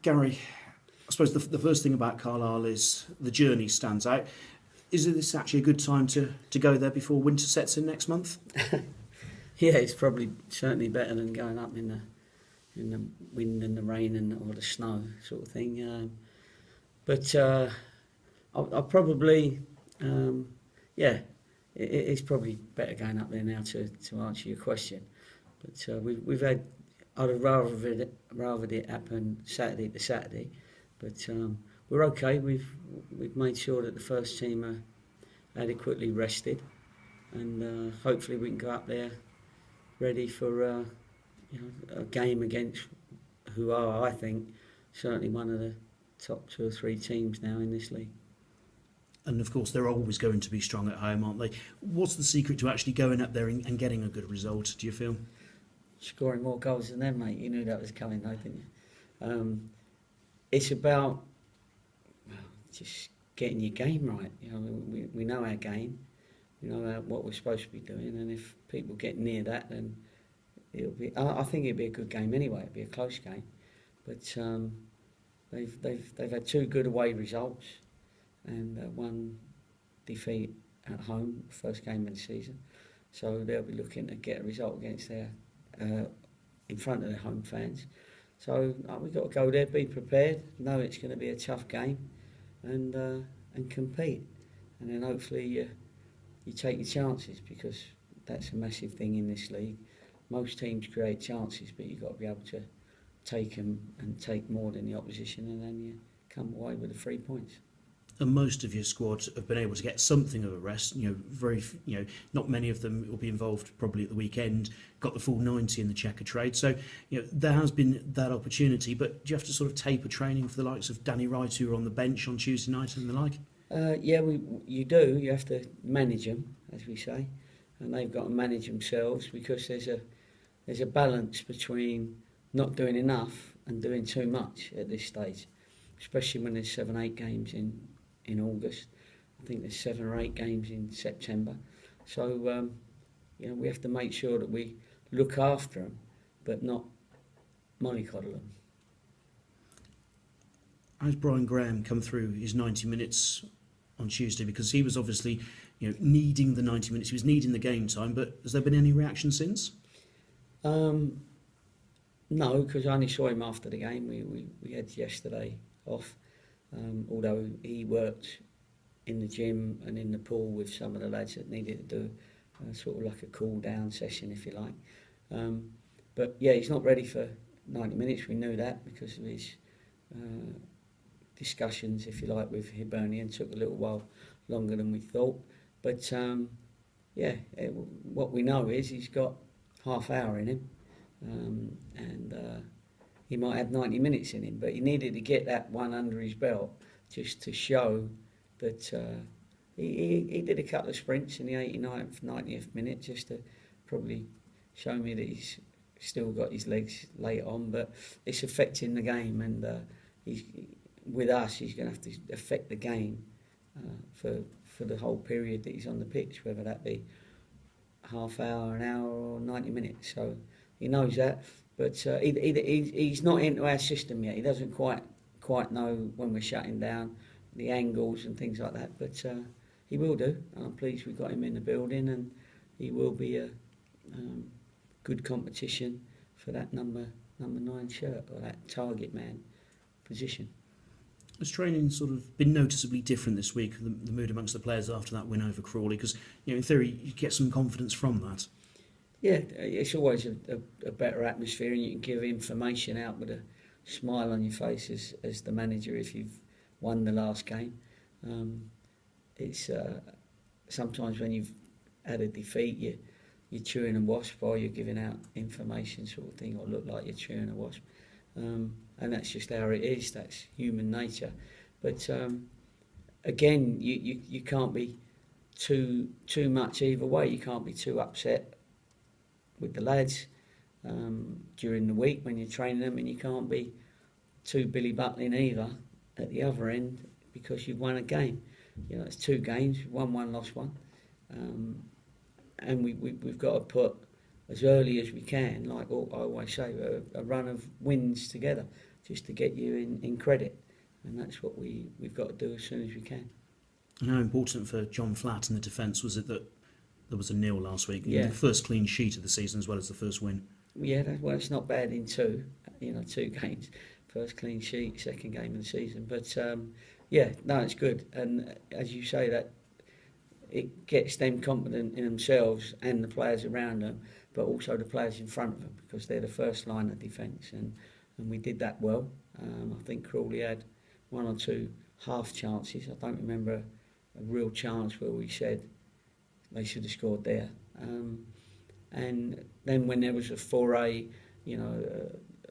Gary, I suppose the first thing about Carlisle is the journey stands out. Is this actually a good time to go there before winter sets in next month? Yeah, it's probably certainly better than going up in the wind and the rain or the snow sort of thing. But I probably, yeah, it's probably better going up there now to answer your question. But we've had, I'd have rather it happen Saturday to Saturday, but we're okay. We've made sure that the first team are adequately rested, and hopefully we can go up there ready for a game against who are, I think, certainly one of the top 2 or 3 teams now in this league. And of course, they're always going to be strong at home, aren't they? What's the secret to actually going up there and getting a good result, do you feel? Scoring more goals than them, mate. You knew that was coming, though, didn't you? It's about just getting your game right. You know, we know our game, we know what we're supposed to be doing, and if people get near that, then it'll be. I think it'll be a good game anyway. It'll be a close game, but they've had 2 good away results and 1 defeat at home, first game of the season. So they'll be looking to get a result against their in front of their home fans. So we've got to go there, be prepared, know it's going to be a tough game, and compete, and then hopefully you take your chances, because that's a massive thing in this league. Most teams create chances, but you've got to be able to take them and take more than the opposition, and then you come away with the 3 points. And most of your squad have been able to get something of a rest. Not many of them will be involved probably at the weekend. Got the full 90 in the checker trade, so there has been that opportunity. But do you have to sort of taper training for the likes of Danny Wright, who are on the bench on Tuesday night and the like? You do. You have to manage them, as we say, and they've got to manage themselves, because there's a balance between not doing enough and doing too much at this stage, especially when there's 7-8 games in August. I think there's 7 or 8 games in September. So we have to make sure that we look after them, but not mollycoddle them. Has Brian Graham come through his 90 minutes on Tuesday? Because he was obviously needing the 90 minutes, he was needing the game time, but has there been any reaction since? No, because I only saw him after the game. We had yesterday off, although he worked in the gym and in the pool with some of the lads that needed to do sort of like a cool down session, if you like. But yeah, he's not ready for 90 minutes. We knew that because of his discussions, if you like, with Hibernian. Took a little while longer than we thought. But what we know is he's got half hour in him, and he might have 90 minutes in him, but he needed to get that one under his belt just to show that he did a couple of sprints in the 89th, 90th minute, just to probably show me that he's still got his legs late on, but it's affecting the game, and with us he's going to have to affect the game for the whole period that he's on the pitch, whether that be half hour, an hour, or 90 minutes. So he knows that, but he's not into our system yet. He doesn't quite know when we're shutting down, the angles and things like that, but he will do. I'm pleased we've got him in the building, and he will be a good competition for that number 9 shirt, or that target man position. Has training sort of been noticeably different this week, the mood amongst the players after that win over Crawley? Because in theory you get some confidence from that. Yeah, it's always a better atmosphere, and you can give information out with a smile on your face as the manager if you've won the last game. It's sometimes when you've had a defeat, you're chewing a wasp while you're giving out information, sort of thing, or look like you're chewing a wasp. And that's just how it is. That's human nature. But again, you can't be too much either way. You can't be too upset with the lads during the week when you're training them, and you can't be too Billy Buttling either at the other end because you've won a game. It's 2 games, won 1, lost 1, and we've got to put as early as we can, like I always say, a run of wins together. just to get you in credit, and that's what we've got to do as soon as we can. And how important for John Flatt and the defence was it that there was a nil last week? Yeah. The first clean sheet of the season as well as the first win. Yeah, well, it's not bad in two games. First clean sheet, second game of the season. But yeah, no, it's good. And as you say, that it gets them confident in themselves and the players around them, but also the players in front of them, because they're the first line of defence. And we did that well. I think Crawley had one or two half chances. I don't remember a real chance where we said they should have scored there. And then when there was a foray,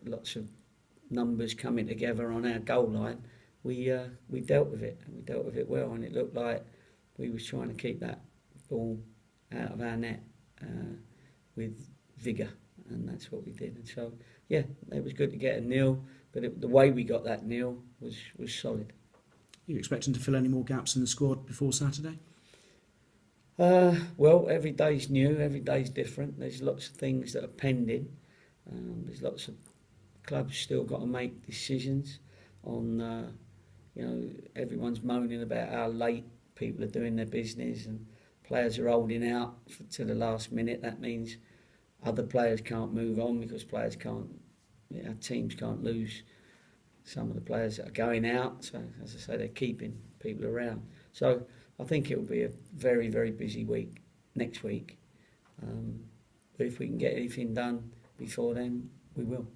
lots of numbers coming together on our goal line, we dealt with it, and we dealt with it well, and it looked like we was trying to keep that ball out of our net with vigour, and that's what we did. And so, yeah, it was good to get a nil, but the way we got that nil was solid. Are you expecting to fill any more gaps in the squad before Saturday? Well, every day's new, every day's different. There's lots of things that are pending. There's lots of clubs still got to make decisions on, everyone's moaning about how late people are doing their business and players are holding out to the last minute. That means other players can't move on because teams can't lose some of the players that are going out. So, as I say, they're keeping people around. So I think it will be a very, very busy week next week. But if we can get anything done before then, we will.